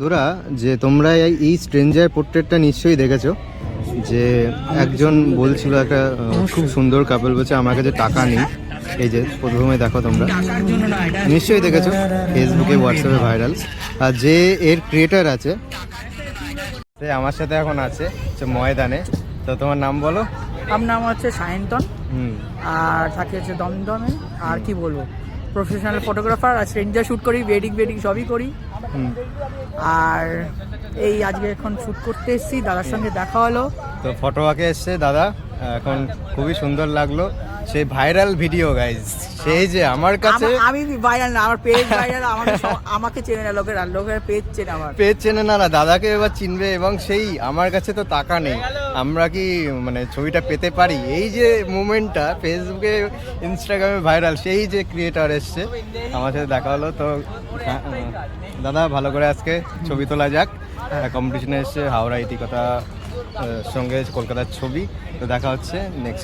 তোরা যে তোমরা এই স্ট্রেঞ্জার পোর্ট্রেটটা নিশ্চয়ই দেখেছো, যে একজন বলছিল একটা খুব সুন্দর কাপল বলছে আমার কাছে টাকা নেই। এই যে প্রথমে দেখো তোমরা নিশ্চয়ই দেখেছো, ফেসবুকে হোয়াটসঅ্যাপে ভাইরাল। আর যে এর ক্রিয়েটার আছে সে আমার সাথে এখন আছে ময়দানে। তো তোমার নাম বলো। আমার নাম হচ্ছে সায়ন্তন, আর থাকি হচ্ছে দমদমে। আর কি বলবো, প্রফেশনাল ফটোগ্রাফার, আর স্ট্রেঞ্জার শ্যুট করি, ওয়েডিং সবই করি। আর এই আজকে এখন শ্যুট করতে এসেছি, দাদার সঙ্গে দেখা হলো। তো ফটো আঁকে এসছে দাদা, এখন খুবই সুন্দর লাগলো। সেই ভাইরাল ভিডিও গাইজ, সেই যে আমার কাছে আমি ভাইরাল না, আমার পেজ ভাইরাল। আমাকে চেনে না লোকের পেজ চেনে, আমার পেজ চেনে না, দাদাকে এবার চিনবে। এবং সেই আমার কাছে তো টাকা নেই, আমরা কি মানে ছবিটা পেতে পারি, এই যে মুভমেন্টটা ফেসবুকে ইনস্টাগ্রামে ভাইরাল। সেই যে ক্রিয়েটার এসছে আমার সাথে দেখা হলো। তো দাদা ভালো করে আজকে ছবি তোলা যাক। কম্পিটিশনে এসছে হাওড়া ইতিকথা সঙ্গে কলকাতার ছবি। তো দেখা হচ্ছে নেক্সট।